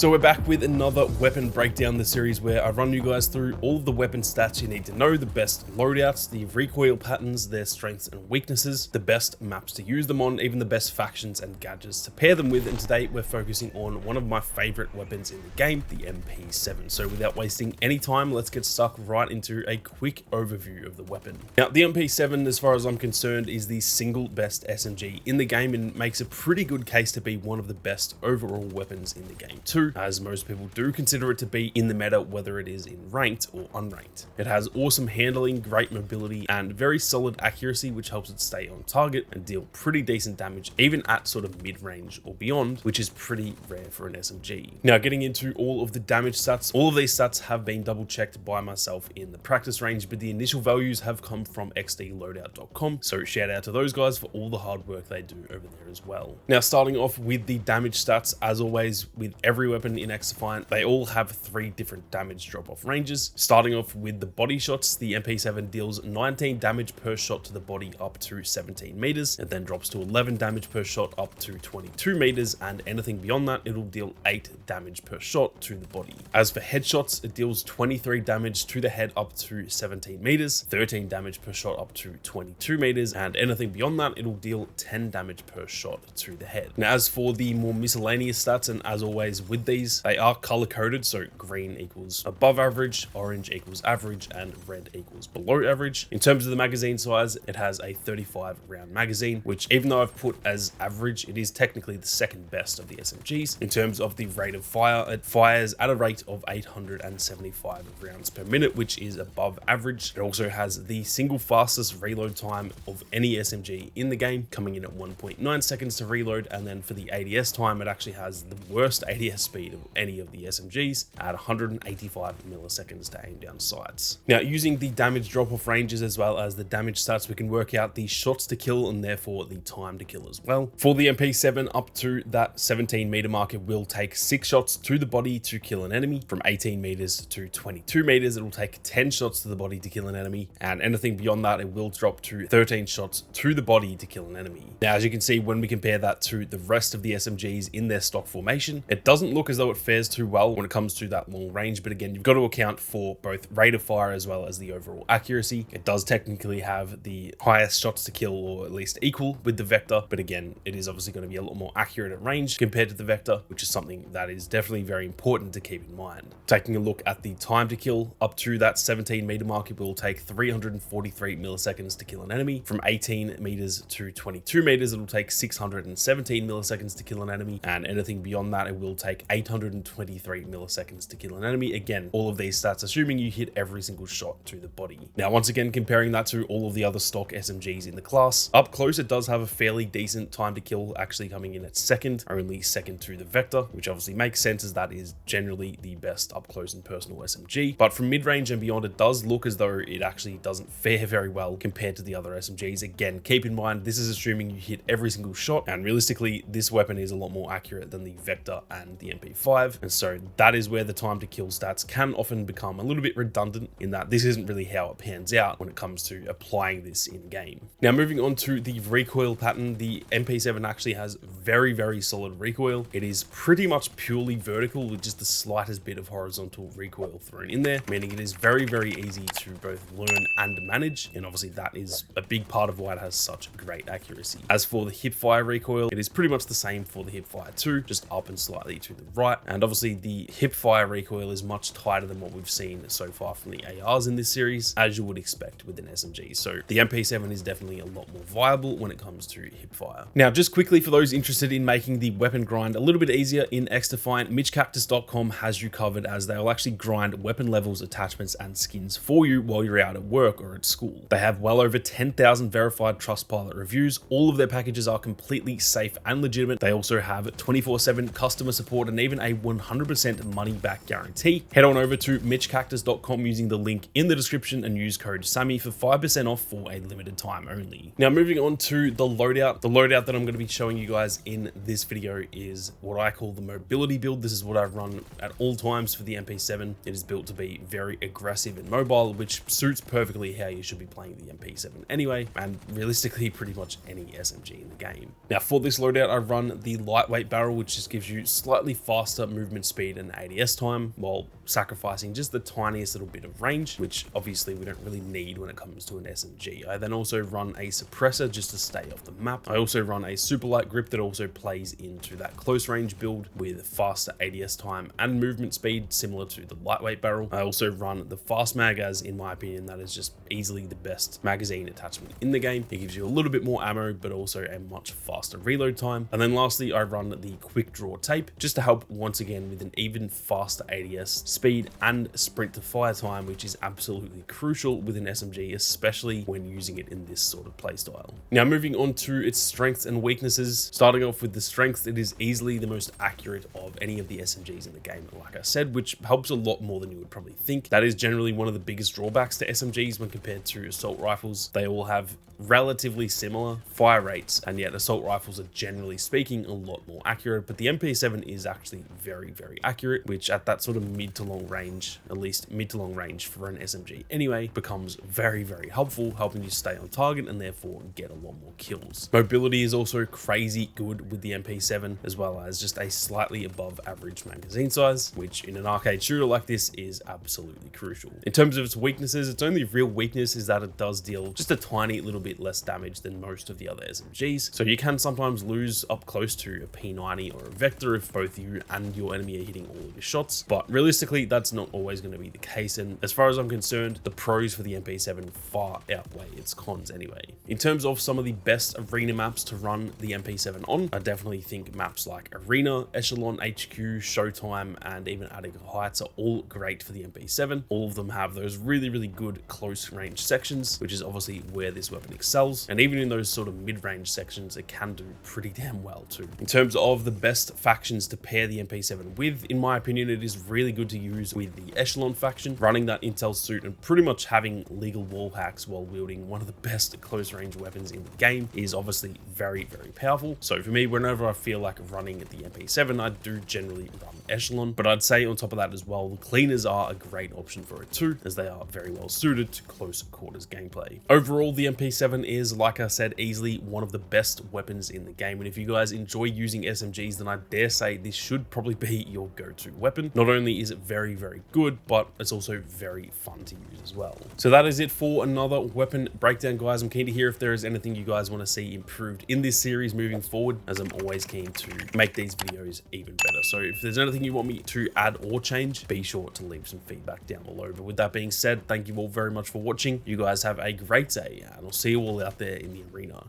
So we're back with another weapon breakdown, the series where I run you guys through all of the weapon stats you need to know, the best loadouts, the recoil patterns, their strengths and weaknesses, the best maps to use them on, even the best factions and gadgets to pair them with. And today we're focusing on one of my favorite weapons in the game, the MP7. So without wasting any time, let's get stuck right into a quick overview of the weapon. Now, the MP7, as far as I'm concerned, is the single best SMG in the game and makes a pretty good case to be one of the best overall weapons in the game too, as most people do consider it to be in the meta, whether it is in ranked or unranked. It has awesome handling, great mobility, and very solid accuracy, which helps it stay on target and deal pretty decent damage, even at sort of mid-range or beyond, which is pretty rare for an SMG. Now, getting into all of the damage stats, all of these stats have been double-checked by myself in the practice range, but the initial values have come from XDloadout.com, so shout out to those guys for all the hard work they do over there as well. Now, starting off with the damage stats, as always with every weapon in XDefiant, they all have 3 different damage drop-off ranges. Starting off with the body shots, the MP7 deals 19 damage per shot to the body up to 17 meters, and then drops to 11 damage per shot up to 22 meters, and anything beyond that, it'll deal 8 damage per shot to the body. As for headshots, it deals 23 damage to the head up to 17 meters, 13 damage per shot up to 22 meters, and anything beyond that, it'll deal 10 damage per shot to the head. Now, as for the more miscellaneous stats, and as always with these, they are color coded, so green equals above average, orange equals average, and red equals below average. In terms of the magazine size, it has a 35 round magazine, which even though I've put as average, it is technically the second best of the SMGs. In terms of the rate of fire, it fires at a rate of 875 rounds per minute, which is above average. It also has the single fastest reload time of any SMG in the game, coming in at 1.9 seconds to reload, and then for the ADS time, it actually has the worst ADS speed of any of the SMGs at 185 milliseconds to aim down sights. Now, using the damage drop-off ranges as well as the damage stats, we can work out the shots to kill and therefore the time to kill as well. For the MP7, up to that 17 meter mark, it will take 6 shots to the body to kill an enemy. From 18 meters to 22 meters, it will take 10 shots to the body to kill an enemy, and anything beyond that, it will drop to 13 shots to the body to kill an enemy. Now, as you can see, when we compare that to the rest of the SMGs in their stock formation, it doesn't look as though it fares too well when it comes to that long range, but again, you've got to account for both rate of fire as well as the overall accuracy. It does technically have the highest shots to kill, or at least equal with the Vector, but again, it is obviously going to be a lot more accurate at range compared to the Vector, which is something that is definitely very important to keep in mind. Taking a look at the time to kill, up to that 17 meter mark, it will take 343 milliseconds to kill an enemy. From 18 meters to 22 meters, it will take 617 milliseconds to kill an enemy, and anything beyond that, it will take 823 milliseconds to kill an enemy. Again, all of these stats assuming you hit every single shot to the body. Now, once again, comparing that to all of the other stock SMGs in the class, up close it does have a fairly decent time to kill, actually coming in at second, only second to the Vector, which obviously makes sense as that is generally the best up close and personal SMG. But from mid-range and beyond, it does look as though it actually doesn't fare very well compared to the other SMGs. Again, keep in mind, this is assuming you hit every single shot, and realistically, this weapon is a lot more accurate than the Vector and the MP5, and so that is where the time to kill stats can often become a little bit redundant, in that this isn't really how it pans out when it comes to applying this in game. Now, moving on to the recoil pattern, the MP7 actually has very solid recoil. It is pretty much purely vertical with just the slightest bit of horizontal recoil thrown in there, meaning it is very easy to both learn and manage, and obviously that is a big part of why it has such great accuracy. As for the hipfire recoil, it is pretty much the same for the hipfire 2, just up and slightly to the right, and obviously the hipfire recoil is much tighter than what we've seen so far from the ARs in this series, as you would expect with an SMG. So the MP7 is definitely a lot more viable when it comes to hipfire. Now, just quickly for those interested in making the weapon grind a little bit easier in XDefiant, MitchCactus.com has you covered, as they will actually grind weapon levels, attachments, and skins for you while you're out at work or at school. They have well over 10,000 verified Trustpilot reviews. All of their packages are completely safe and legitimate. They also have 24/7 customer support and even a 100% money back guarantee. Head on over to MitchCactus.com using the link in the description and use code SAMMY for 5% off for a limited time only. Now, moving on to the loadout. The loadout that I'm going to be showing you guys in this video is what I call the mobility build. This is what I run at all times for the MP7. It is built to be very aggressive and mobile, which suits perfectly how you should be playing the MP7 anyway, and realistically pretty much any SMG in the game. Now, for this loadout, I run the lightweight barrel, which just gives you slightly faster faster movement speed and ADS time while sacrificing just the tiniest little bit of range, which obviously we don't really need when it comes to an SMG. I then also run a suppressor just to stay off the map. I also run a super light grip that also plays into that close range build with faster ADS time and movement speed similar to the lightweight barrel. I also run the fast mag, as in my opinion that is just easily the best magazine attachment in the game. It gives you a little bit more ammo but also a much faster reload time. And then lastly, I run the quick draw tape just to help once again with an even faster ADS speed and sprint to fire time, which is absolutely crucial with an SMG, especially when using it in this sort of playstyle. Now moving on to its strengths and weaknesses. Starting off with the strengths, it is easily the most accurate of any of the SMGs in the game, like I said, which helps a lot more than you would probably think. That is generally one of the biggest drawbacks to SMGs when compared to assault rifles. They all have relatively similar fire rates, and yet assault rifles are generally speaking a lot more accurate, but the MP7 is actually very accurate, which at that sort of mid to long range, at least mid to long range for an SMG anyway, becomes very helpful, helping you stay on target and therefore get a lot more kills. Mobility is also crazy good with the MP7, as well as just a slightly above average magazine size, which in an arcade shooter like this is absolutely crucial. In terms of its weaknesses, its only real weakness is that it does deal just a tiny little bit less damage than most of the other SMGs, so you can sometimes lose up close to a P90 or a Vector if both you and your enemy are hitting all of your shots, but realistically that's not always going to be the case, and as far as I'm concerned, the pros for the MP7 far outweigh its cons anyway. In terms of some of the best arena maps to run the MP7 on, I definitely think maps like Arena, Echelon, HQ, Showtime, and even Attica Heights are all great for the MP7. All of them have those really good close range sections, which is obviously where this weapon excels, and even in those sort of mid-range sections it can do pretty damn well too. In terms of the best factions to pair the MP7 with, in my opinion it is really good to use with the Echelon faction. Running that intel suit and pretty much having legal wall hacks while wielding one of the best close range weapons in the game is obviously very powerful. So for me, whenever I feel like running the MP7, I do generally run Echelon, but I'd say on top of that as well, the cleaners are a great option for it too, as they are very well suited to close quarters gameplay. Overall, the MP7 is, like I said, easily one of the best weapons in the game, and if you guys enjoy using SMGs, then I dare say this should probably be your go-to weapon. Not only is it very good, but it's also very fun to use as well. So that is it for another weapon breakdown, guys. I'm keen to hear if there is anything you guys want to see improved in this series moving forward, as I'm always keen to make these videos even better. So if there's anything you want me to add or change, be sure to leave some feedback down below. But with that being said, thank you all very much for watching. You guys have a great day, and I'll see you all out there in the arena.